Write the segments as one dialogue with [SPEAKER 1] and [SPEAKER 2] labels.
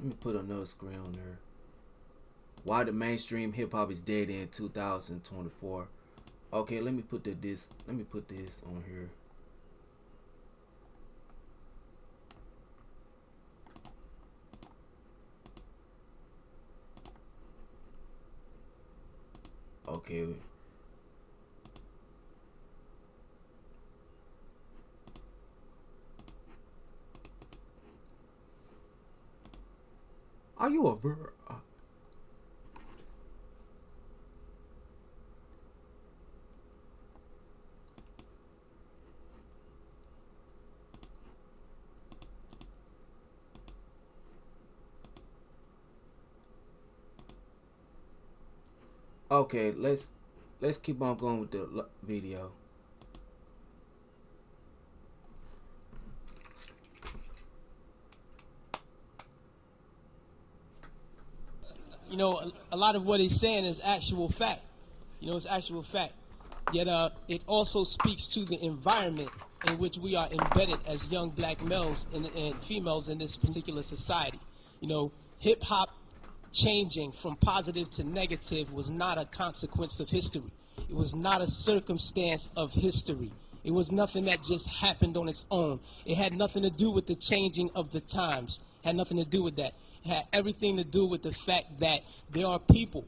[SPEAKER 1] me put another screen on there. Why the mainstream hip hop is dead in 2024. Okay, let me put this. Let me put this on here. Okay. Are you a Okay, let's keep on going with the video.
[SPEAKER 2] A lot of what he's saying is actual fact. It's actual fact. Yet it also speaks to the environment in which we are embedded as young black males and females in this particular society. Hip hop changing from positive to negative was not a consequence of history. It was not a circumstance of history. It was nothing that just happened on its own. It had nothing to do with the changing of the times. It had nothing to do with that. It had everything to do with the fact that there are people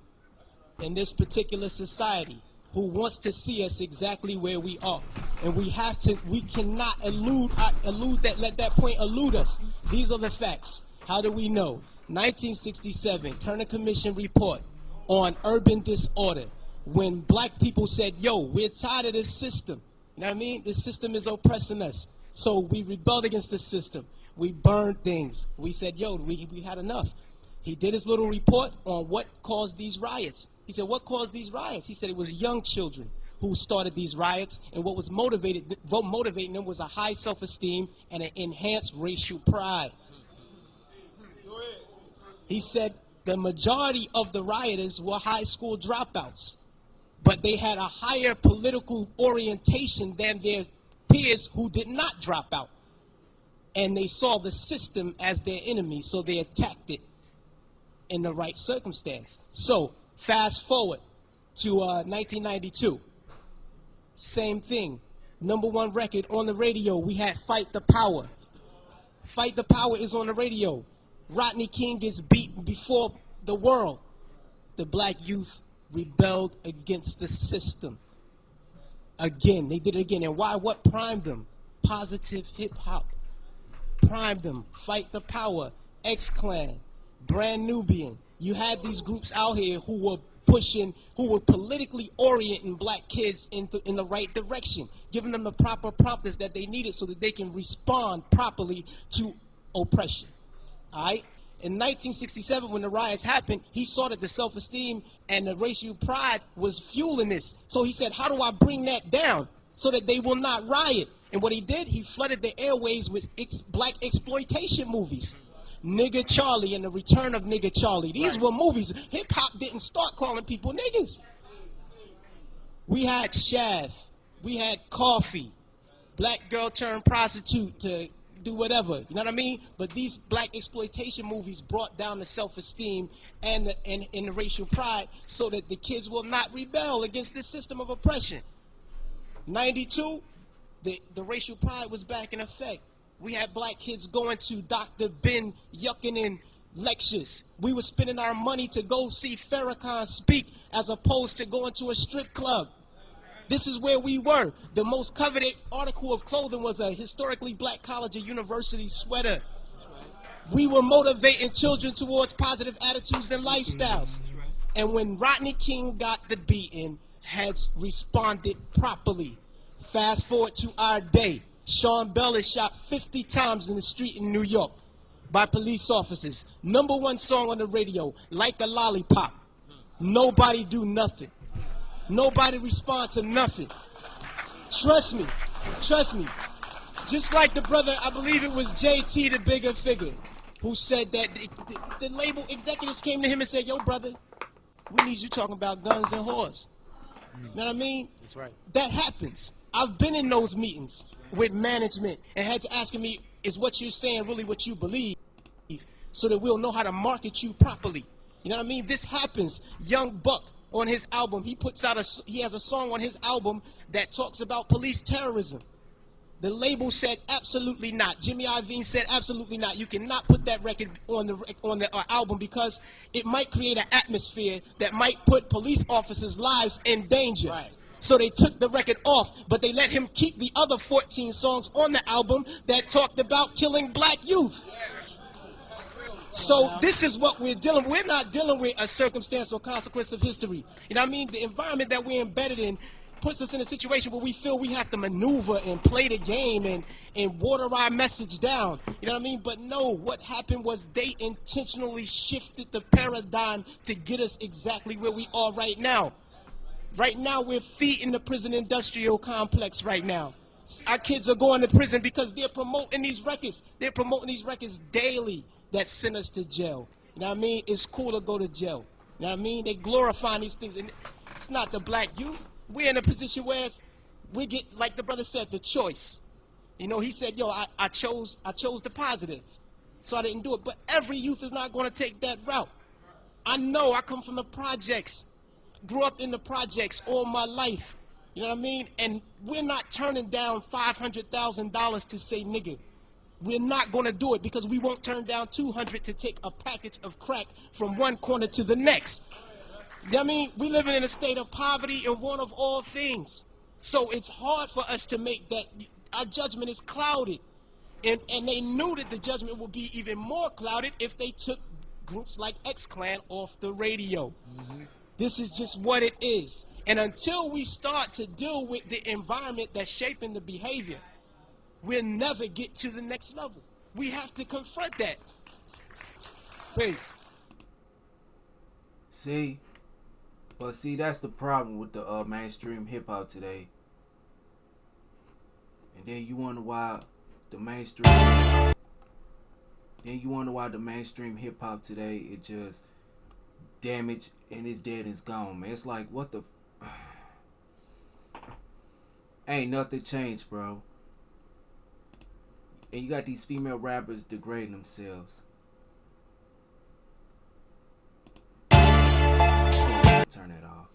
[SPEAKER 2] in this particular society who wants to see us exactly where we are. And we cannot let that point elude us. These are the facts. How do we know? 1967, Kerner Commission report on urban disorder, when black people said, yo, we're tired of this system. You know what I mean? This system is oppressing us. So we rebelled against the system. We burned things. We said, yo, we had enough. He did his little report on what caused these riots. He said, what caused these riots? He said it was young children who started these riots, and what was motivating them was a high self-esteem and an enhanced racial pride. He said the majority of the rioters were high school dropouts, but they had a higher political orientation than their peers who did not drop out. And they saw the system as their enemy, so they attacked it in the right circumstance. So fast forward to 1992. Same thing. #1 record on the radio, we had Fight the Power. Fight the Power is on the radio. Rodney King gets beaten before the world. The black youth rebelled against the system. Again, they did it again. And why? What primed them? Positive hip hop. Primed them. Fight the Power. X-Clan. Brand Nubian. You had these groups out here who were politically orienting black kids in the right direction, giving them the proper promptings that they needed so that they can respond properly to oppression. All right? In 1967, when the riots happened, he saw that the self-esteem and the racial pride was fueling this. So he said, how do I bring that down so that they will not riot? And what he did, he flooded the airways with black exploitation movies. Nigga Charlie and the Return of Nigga Charlie. These were movies. Hip-hop didn't start calling people niggas. We had Shaft. We had Coffee. Black girl turned prostitute to do whatever, you know what I mean? But these black exploitation movies brought down the self-esteem and the racial pride so that the kids will not rebel against this system of oppression. 92, the racial pride was back in effect. We had black kids going to Dr. Ben Yuckinen lectures. We were spending our money to go see Farrakhan speak as opposed to going to a strip club. This is where we were. The most coveted article of clothing was a historically black college or university sweater. We were motivating children towards positive attitudes and lifestyles. And when Rodney King got the beating, heads responded properly. Fast forward to our day. Sean Bell is shot 50 times in the street in New York by police officers. #1 song on the radio, Like a Lollipop. Nobody do nothing. Nobody respond to nothing. Trust me. Just like the brother, I believe it was JT, the bigger figure, who said that the label executives came to him and said, yo, brother, we need you talking about guns and whores. You know what I mean?
[SPEAKER 3] That's right.
[SPEAKER 2] That happens. I've been in those meetings with management and had to ask me, is what you're saying really what you believe? so that we'll know how to market you properly. You know what I mean? This happens. Young Buck on his album, he has a song on his album that talks about police terrorism. The label said absolutely not. Jimmy Iovine said absolutely not. You cannot put that record on the album because it might create an atmosphere that might put police officers' lives in danger.
[SPEAKER 3] Right.
[SPEAKER 2] So they took the record off, but they let him keep the other 14 songs on the album that talked about killing black youth. So this is what we're dealing with. We're not dealing with a circumstance or consequence of history. You know what I mean? The environment that we're embedded in puts us in a situation where we feel we have to maneuver and play the game and water our message down. You know what I mean? But no, what happened was they intentionally shifted the paradigm to get us exactly where we are right now. Right now, we're feeding the prison industrial complex right now. Our kids are going to prison because they're promoting these records. They're promoting these records daily that send us to jail. You know what I mean? It's cool to go to jail. You know what I mean? They glorifying these things. And it's not the black youth. We're in a position where we get, like the brother said, the choice. You know, he said, yo, I chose the positive. So I didn't do it. But every youth is not going to take that route. I know I come from the projects. Grew up in the projects all my life. You know what I mean? And we're not turning down $500,000 to say nigga. We're not going to do it because we won't turn down $200 to take a package of crack from one corner to the next. You know what I mean? We living in a state of poverty and want of all things. So it's hard for us to make that. Our judgment is clouded. And they knew that the judgment would be even more clouded if they took groups like X-Clan off the radio. Mm-hmm. This is just what it is. And until we start to deal with the environment that's shaping the behavior, we'll never get to the next level. We have to confront that. Peace.
[SPEAKER 1] See, that's the problem with the mainstream hip hop today. And then you wonder why the mainstream. Then you wonder why the mainstream hip hop today it just damaged and it's dead and it's gone, man. It's like what the. Ain't nothing changed, bro. And you got these female rappers degrading themselves. Turn that off.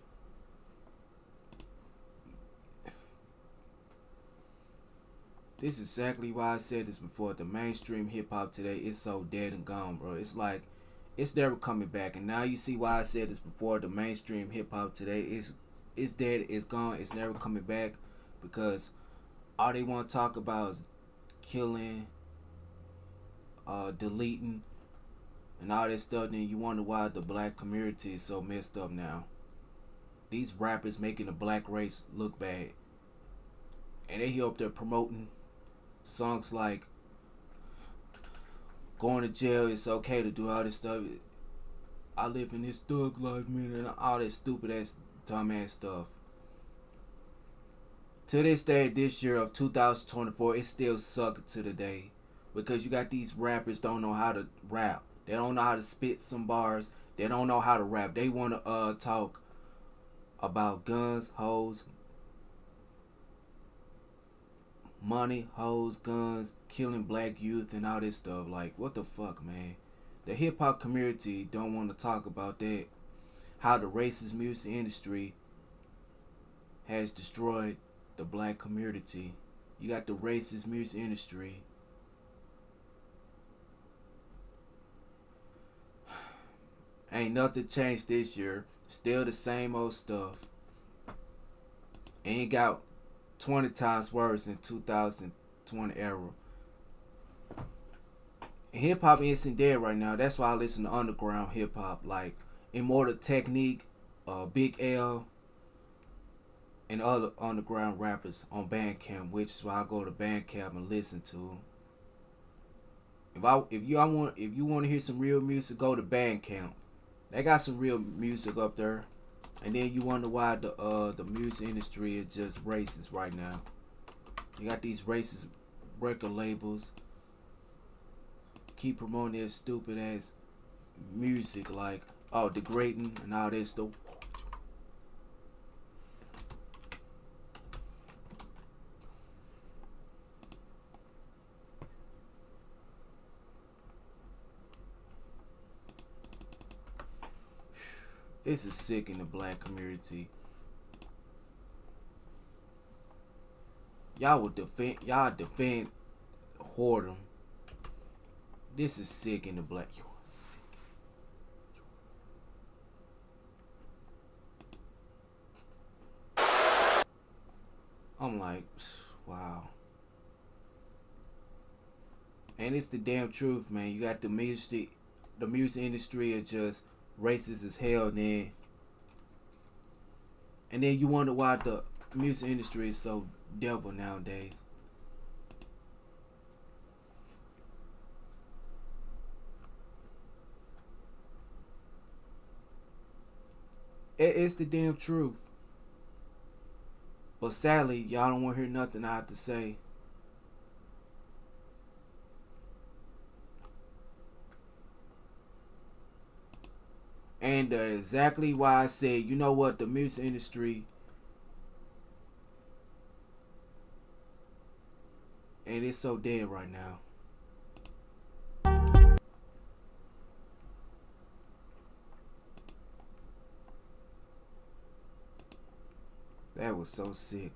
[SPEAKER 1] This is exactly why I said this before. The mainstream hip hop today is so dead and gone, bro. It's like it's never coming back. And now you see why I said this before. The mainstream hip hop today is dead. It's gone. It's never coming back because all they want to talk about is killing, deleting, and all that stuff. Then you wonder why the black community is so messed up now. These rappers making the black race look bad, and they here up there promoting songs like going to jail. It's okay to do all this stuff. I live in this thug life, man, and all that stupid ass, dumb ass stuff. To this day, this year of 2024, it still sucks to the day because you got these rappers don't know how to rap. They don't know how to spit some bars. They don't know how to rap. They want to talk about guns, hoes, money, hoes, guns, killing black youth, and all this stuff. Like, what the fuck, man? The hip hop community don't want to talk about that. How the racist music industry has destroyed the black community. You got the racist music industry. Ain't nothing changed this year. Still the same old stuff. Ain't got 20 times worse in 2020 era. Hip hop isn't dead right now. That's why I listen to underground hip hop like Immortal Technique, Big L, and other underground rappers on Bandcamp, which is why I go to Bandcamp and listen to. If you want to hear some real music, go to Bandcamp. They got some real music up there. And then you wonder why the music industry is just racist right now. You got these racist record labels keep promoting their stupid ass music like degrading and all this stuff. This is sick in the black community. Y'all defend whoredom. This is sick in the black. You are sick. I'm like, wow. And it's the damn truth, man. You got the music industry is just racist as hell, then. And then you wonder why the music industry is so devil nowadays. It's the damn truth. But sadly, y'all don't want to hear nothing I have to say. And exactly why I said, you know what, the music industry, and it's so dead right now. That was so sick.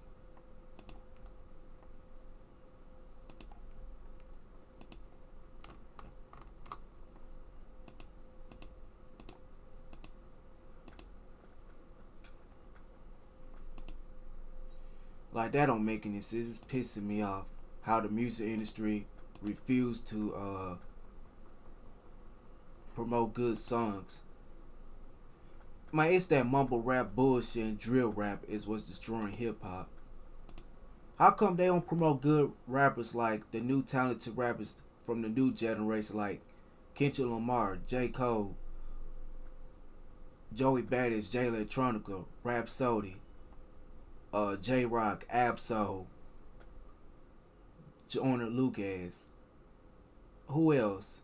[SPEAKER 1] Like, that don't make any sense. It's pissing me off how the music industry refused to promote good songs. Man, it's that mumble rap bullshit and drill rap is what's destroying hip hop. How come they don't promote good rappers like the new talented rappers from the new generation like Kendrick Lamar, J. Cole, Joey Badass, Jay Electronica, Rapsody, J Rock, Absol, Joyner Lucas. Who else?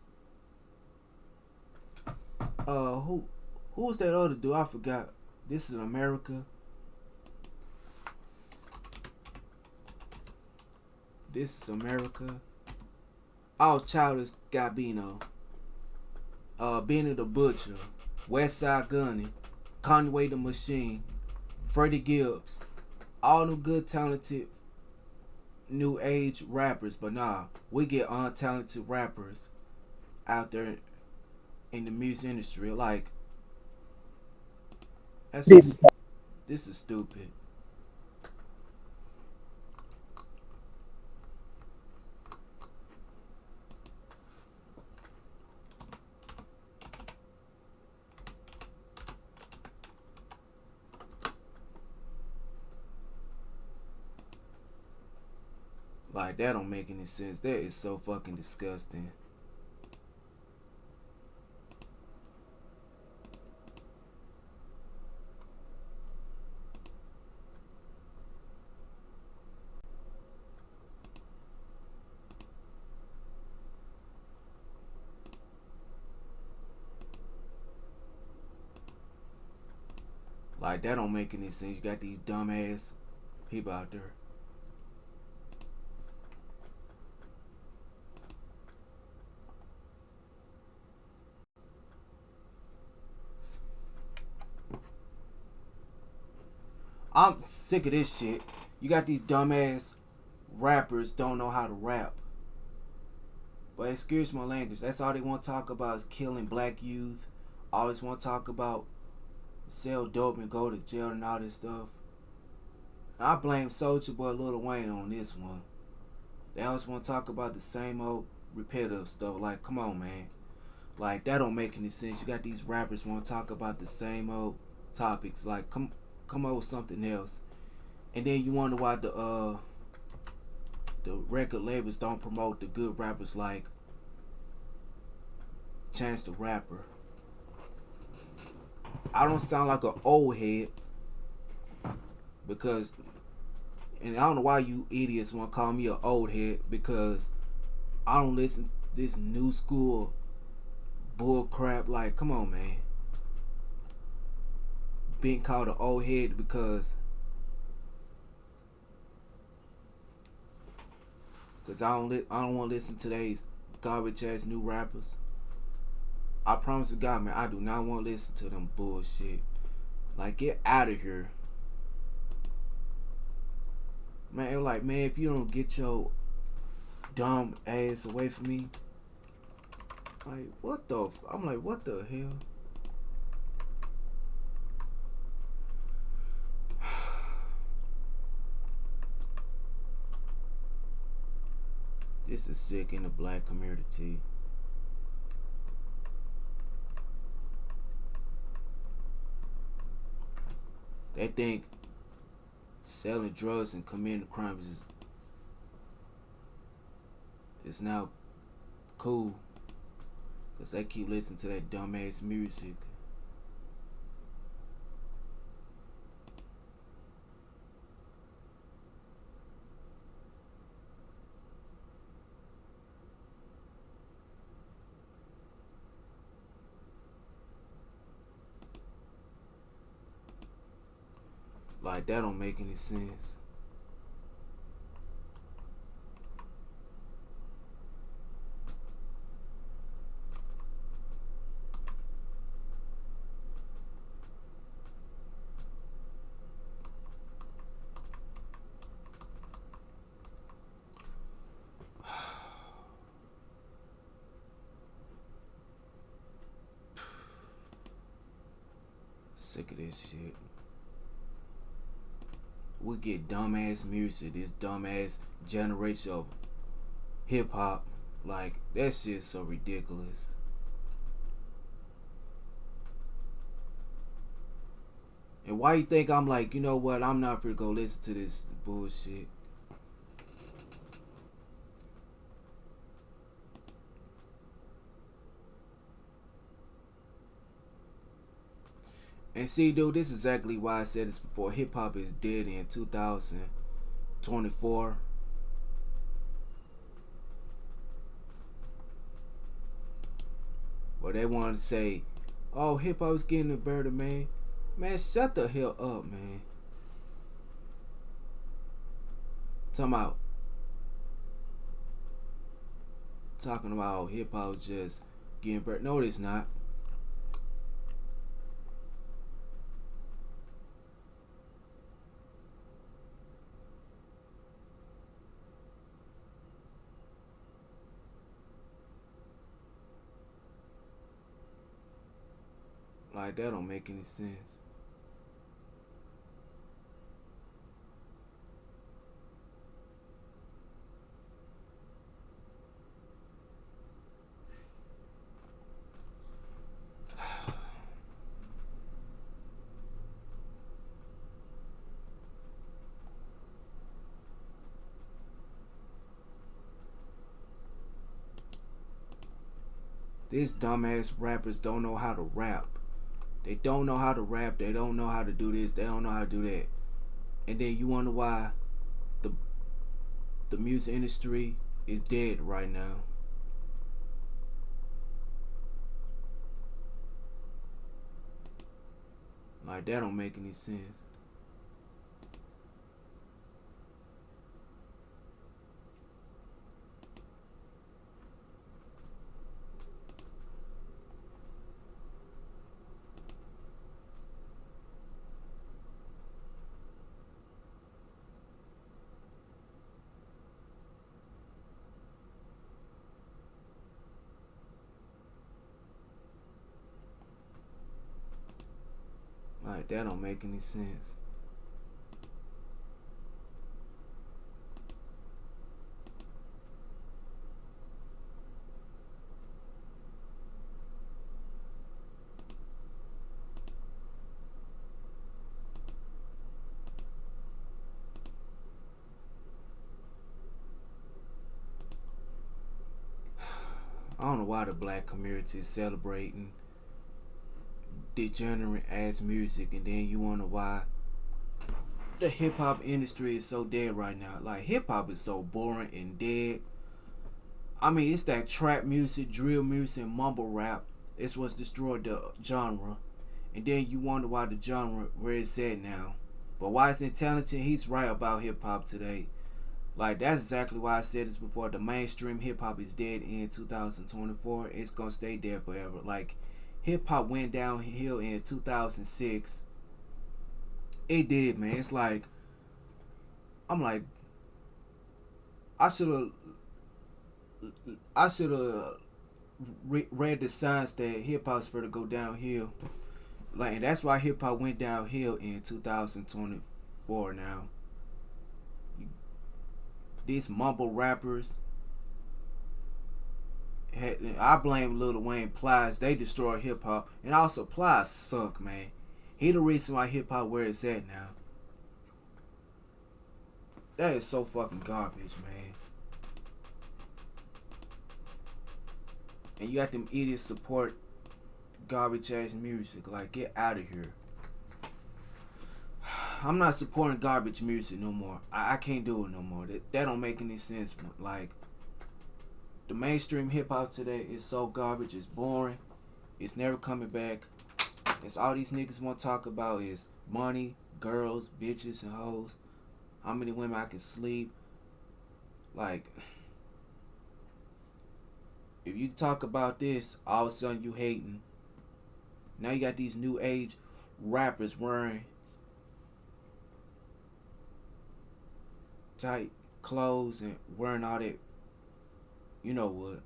[SPEAKER 1] Who was that other dude? I forgot. This is America. This is America. Oh, Childish Gambino. Benny the Butcher. Westside Gunny. Conway the Machine. Freddie Gibbs. All them good, talented, new age rappers. But nah, we get untalented rappers out there in the music industry. Like, this is stupid. Like, that don't make any sense. That is so fucking disgusting. Like, that don't make any sense. You got these dumbass people out there. I'm sick of this shit. You got these dumbass rappers don't know how to rap. But excuse my language. That's all they want to talk about is killing black youth. Always want to talk about sell dope and go to jail and all this stuff. And I blame Soulja Boy Lil Wayne on this one. They always want to talk about the same old repetitive stuff. Like, come on, man. Like, that don't make any sense. You got these rappers want to talk about the same old topics. Like, come up with something else. And then you wonder why the record labels don't promote the good rappers like Chance the Rapper. I don't sound like an old head because, and I don't know why you idiots want to call me an old head, because I don't listen to this new school bull crap. Like, come on, man. Being called an old head because I don't want to listen to today's garbage ass new rappers. I promise to God, man, I do not want to listen to them bullshit. Like, get out of here. Man, like, man, if you don't get your dumb ass away from me, like, what the? I'm like, what the hell? This is sick in the black community. They think selling drugs and committing crimes is now cool because they keep listening to that dumbass music. Like, that don't make any sense. Sick of this shit. We get dumbass music, this dumbass generation of hip hop. Like, that shit's so ridiculous. And why you think I'm like, you know what, I'm not gonna go listen to this bullshit. And see, dude, this is exactly why I said this before. Hip hop is dead in 2024. Where they want to say, oh, hip hop is getting better, man. Man, shut the hell up, man. Talking about hip hop just getting better. No, it's not. Like, that don't make any sense. These dumbass rappers don't know how to rap. They don't know how to rap. They don't know how to do this. They don't know how to do that. And then you wonder why the the music industry is dead right now. Like, that don't make any sense. Like, that don't make any sense. I don't know why the black community is celebrating degenerate ass music, and then you wonder why the hip hop industry is so dead right now. Like, hip hop is so boring and dead. I mean, it's that trap music, drill music, and mumble rap. It's what's destroyed the genre. And then you wonder why the genre where it's at now. But why it's intelligent, he's right about hip hop today. Like, that's exactly why I said this before. The mainstream hip hop is dead in 2024. It's gonna stay dead forever. Like, hip hop went downhill in 2006 It did, man. It's like I'm like I should have I should have read the signs that hip hop's for to go downhill. Like, and that's why hip hop went downhill in 2024. Now, these mumble rappers I blame Lil Wayne, Plies. They destroy hip hop, and also Plies suck, man. He the reason why hip hop where it's at now. That is so fucking garbage, man. And you got them idiots support garbage ass music. Like, get out of here. I'm not supporting garbage music no more. I can't do it no more. That don't make any sense. Like, the mainstream hip hop today is so garbage. It's boring. It's never coming back. That's all these niggas want to talk about is money, girls, bitches, and hoes. How many women I can sleep. Like, if you talk about this, all of a sudden you hating. Now you got these new age rappers wearing tight clothes and wearing all that, you know what.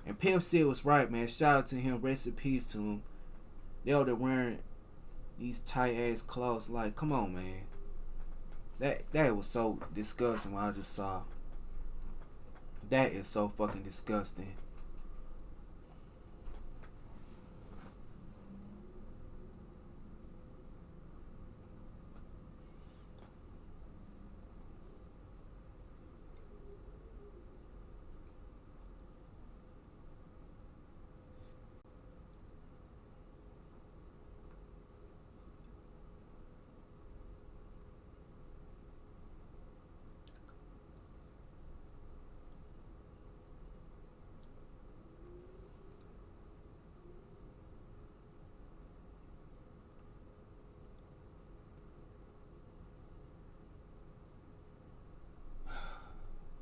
[SPEAKER 1] And Pimp C was right, man. Shout out to him. Rest in peace to him. They over there wearing these tight ass clothes. Like, come on, man. That was so disgusting when I just saw. That is so fucking disgusting.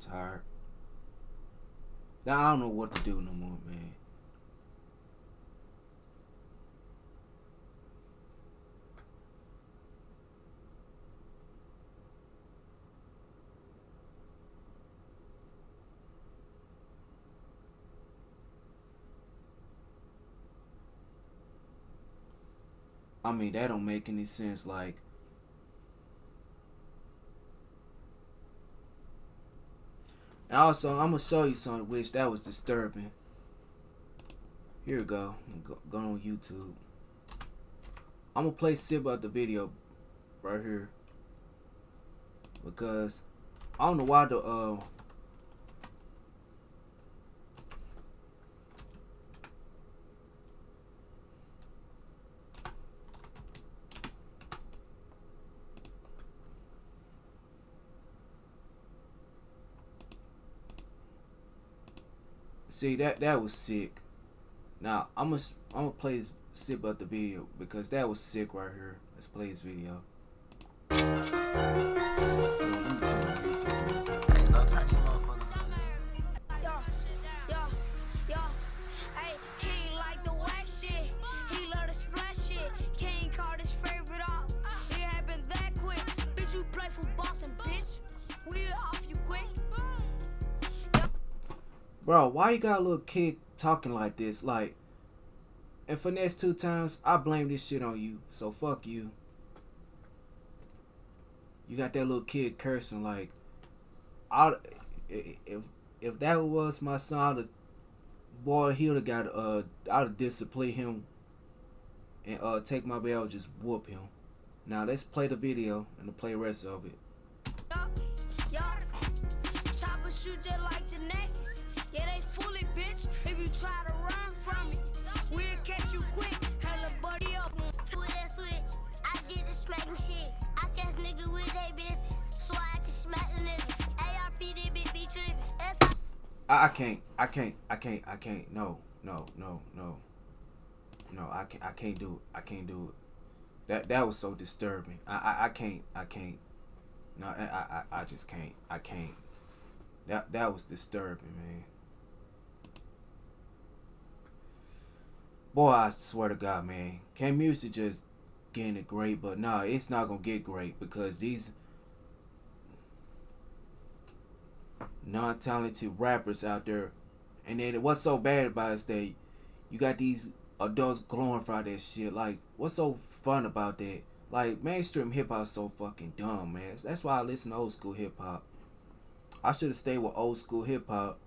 [SPEAKER 1] Tired. Now I don't know what to do no more, man. I mean, that don't make any sense. Like, and also, I'm gonna show you something which that was disturbing. Here we go. Go on YouTube. I'm gonna play sip out the video right here because I don't know why the see that was sick. Now I'm gonna play sip out the video because that was sick right here. Let's play this video. Bro, why you got a little kid talking like this? Like, and for next 2 times, I blame this shit on you. So fuck you. You got that little kid cursing like, if that was my son, boy, he would have got I'd have disciplined him and take my bell, just whoop him. Now let's play the video and play the rest of it. Chopper shoot just like gymnastics. Yeah, they fully bitch. If you try to run from it, we'll catch you quick. Hella buddy up. To that switch, I get the smacking shit. I catch nigga with they bitch, so I can smack the nigga. ARP, they be tripping. I can't. No, I can't do it. I can't do it. That was so disturbing. I can't. No, I just can't. I can't. That was disturbing, man. Boy, I swear to God, man. Can music just getting it great, but nah, it's not gonna get great because these non-talented rappers out there, and then what's so bad about it is that you got these adults glorify that shit. Like, what's so fun about that? Like, mainstream hip hop is so fucking dumb, man. That's why I listen to old school hip hop. I should have stayed with old school hip hop.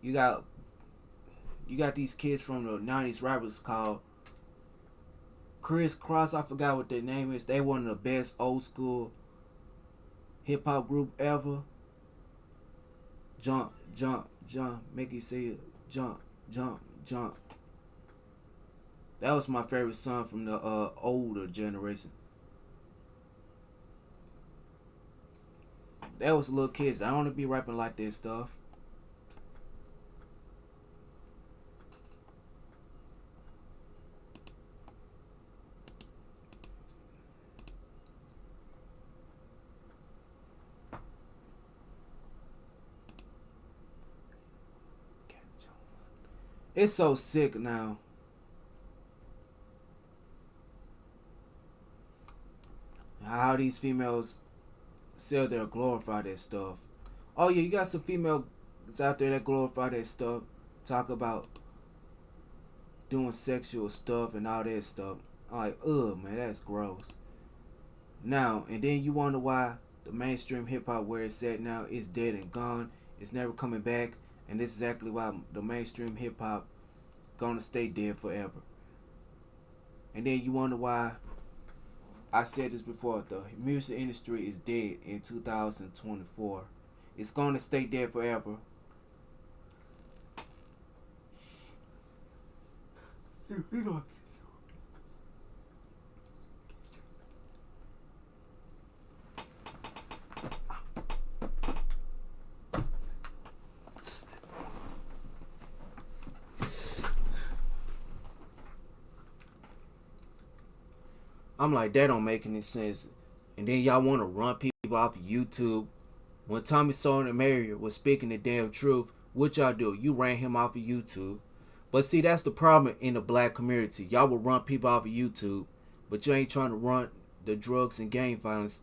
[SPEAKER 1] You got these kids from the '90s rappers called Chris Cross. I forgot what their name is. They one of the best old school hip hop group ever. Jump, jump, jump. Make you say it. Jump, jump, jump. That was my favorite song from the older generation. That was little kids. I don't want to be rapping like this stuff. It's so sick now. How these females sell their glorify that stuff. Oh yeah, you got some females out there that glorify that stuff. Talk about doing sexual stuff and all that stuff. I'm like, ugh, man, that's gross. Now, and then you wonder why the mainstream hip hop where it's at now is dead and gone. It's never coming back. And this is exactly why the mainstream hip hop gonna stay dead forever. And then you wonder why I said this before, the music industry is dead in 2024. It's gonna stay dead forever. I'm like, that don't make any sense. And then y'all want to run people off of YouTube. When Tommy Sotomayor was speaking the damn truth, what y'all do? You ran him off of YouTube. But see, that's the problem in the black community. Y'all will run people off of YouTube, but you ain't trying to run the drugs and gang violence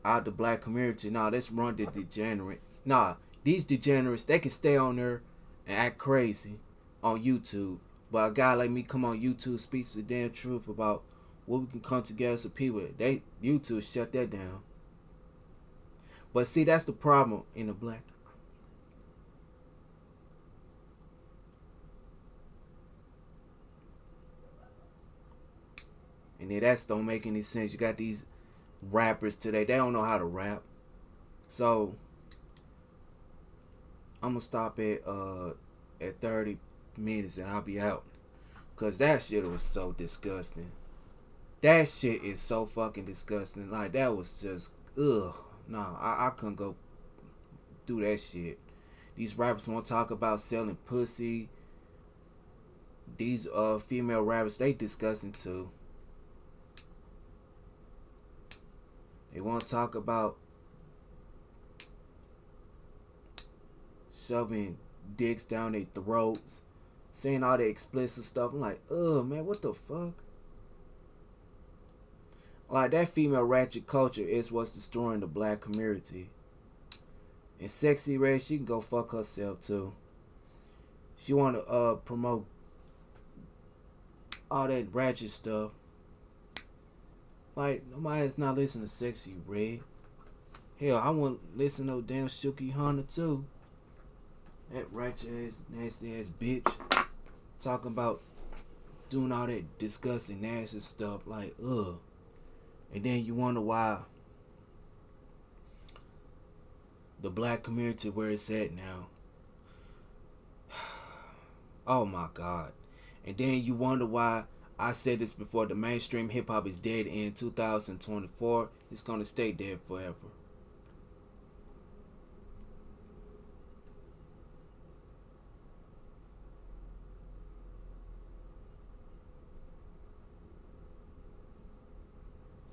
[SPEAKER 1] out the black community. Nah, let's run the degenerate. Nah, these degenerates, they can stay on there and act crazy on YouTube. But a guy like me come on YouTube, speaks the damn truth about what we can come together as a people. They YouTube shut that down. But see, that's the problem in the black. And then that don't make any sense. You got these rappers today, they don't know how to rap. So I'm gonna stop at 30 minutes and I'll be out. Cause that shit was so disgusting. That shit is so fucking disgusting. Like, that was just ugh. Nah, I couldn't go do that shit. These rappers want to talk about selling pussy. These female rappers, they disgusting too. They want to talk about shoving dicks down their throats, saying all the explicit stuff. I'm like, ugh, man, what the fuck? Like, that female ratchet culture is what's destroying the black community. And Sexy Red, she can go fuck herself too. She want to promote all that ratchet stuff. Like, nobody's not listening to Sexy Red. Hell, I want to listen to damn Shuki Hunter too. That ratchet ass, nasty ass bitch. Talking about doing all that disgusting, nasty stuff. Like, ugh. And then you wonder why the black community where it's at now. Oh my God. And then you wonder why I said this before, the mainstream hip hop is dead in 2024. It's gonna stay dead forever.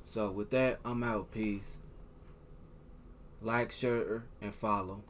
[SPEAKER 1] So with that, I'm out. Peace. Like, share, and follow.